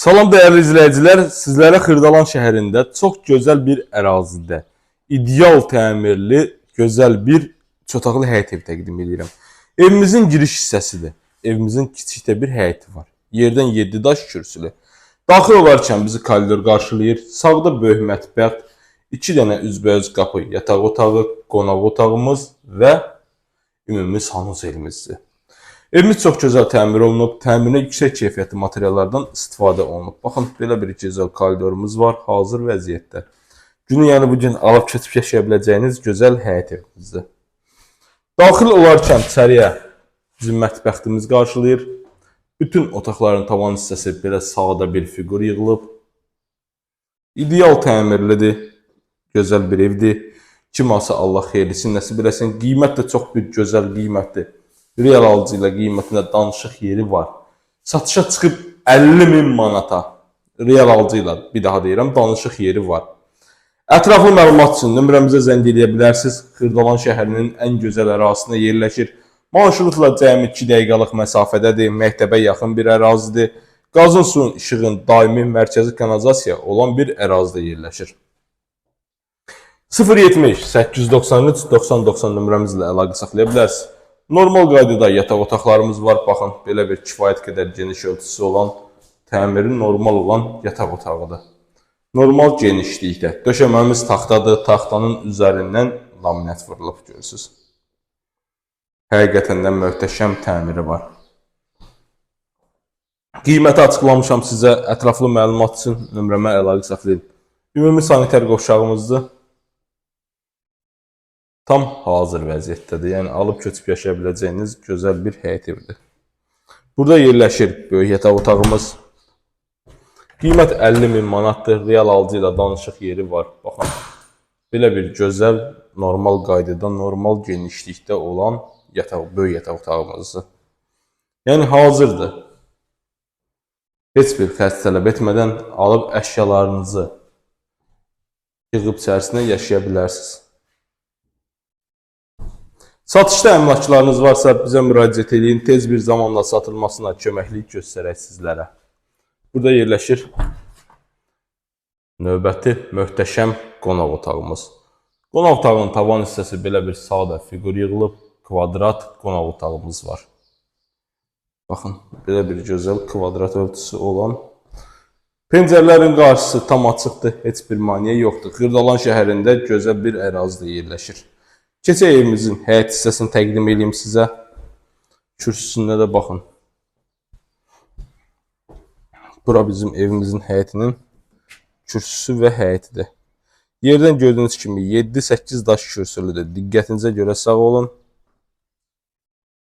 Salam dəyərli izləyicilər, sizlərə Xırdalan şəhərində çox gözəl bir ərazidə, ideal təmirli, gözəl bir çotaqlı həyət evi təqdim edirəm. Evimizin giriş hissəsidir. Evimizin kiçik də bir həyəti var. Yerdən 7 daş kürsülü. Daxil olarkən bizi koridor qarşılayır. Sağda böyük mətbəx, 2 dənə üzbəüz qapı, yataq otağı, qonaq otağımız və ümumi sanuselimizdir. Evimiz çox gözəl təmir olunub, təmirinə yüksək keyfiyyətli materiallardan istifadə olunub. Baxın, belə bir gözəl koridorumuz var, hazır vəziyyətdə. Günü yəni bugün alıb keçib yaşaya biləcəyiniz gözəl həyət evimizdir. Daxil olarkən içəriyə bizim mətbəxtimiz qarşılayır. Bütün otaqların tavan hissəsi belə sağda bir fiqur yığılıb. İdeal təmirlidir, gözəl bir evdir. Kim alsa Allah xeyirlisini nəsib eləsin. Qiymət də çox bir gözəl qiymətdir. Real alıcı ilə qiymətində danışıq yeri var. Satışa çıxıb 50.000 manata. Real alıcı ilə bir daha deyirəm, danışıq yeri var. Ətraflı məlumat üçün nömrəmizə zəng edə bilərsiniz. Xırdalan şəhərinin ən gözəl ərazisində yerləşir. Marşrutla cəmi 2 dəqiqəlik məsafədədir. Məktəbə yaxın bir ərazidir. Qazın, suyun, işığın daimi mərkəzi kanalizasiya olan bir ərazidə yerləşir. 070 893 9090 nömrəmizlə əlaqə saxlaya bilərsiniz. Normal qaydada yataq otaqlarımız var. Baxın, belə bir kifayət qədər geniş ölçüsü olan, təmiri normal olan yataq otağıdır. Normal genişlikdə. Döşəməmiz taxtadır. Taxtanın üzərindən laminat vurulub görürsünüz. Həqiqətən də möhtəşəm təmiri var. Qiyməti açıqlamışam sizə. Ətraflı məlumat üçün nömrəmə əlaqə saxlayın. Ümumi sanitar qovşağımızdır. Tam hazır vəziyyətdədir. Yəni alıb köçüb yaşaya biləcəyiniz gözəl bir həyət evidir. Burada yerləşir böyük yataq otağımız. Qiymət 50.000 manatdır. Real alıcı ilə danışıq yeri var. Baxın, belə bir gözəl, normal qaydada, normal genişlikdə olan böyük yataq otağımızdır. Yəni hazırdır. Heç bir xərc tələb etmədən alıb əşyalarınızı yığıb içərisində yaşaya bilərsiniz. Satışda əmlakçılarınız varsa bizə müraciət edin. Tez bir zamanla satılmasına köməklik göstərək sizlərə. Burada yerləşir növbəti möhtəşəm qonaq otağımız. Qonaq otağının tavan hissəsi belə bir sağda fiqur yığılıb, kvadrat qonaq otağımız var. Baxın, belə bir gözəl kvadrat ölçüsü olan. Pəncərələrin qarşısı tam açıqdır, heç bir maneə yoxdur. Xırdalan şəhərində gözəl bir ərazidə yerləşir. Keçək evimizin həyət hissəsini təqdim edeyim sizə. Kürsüsündə də baxın. Bura bizim evimizin həyətinin kürsüsü və həyətidir. Yerdən gördüyünüz kimi 7-8 daş kürsülüdür. Diqqətinizə görə sağ olun.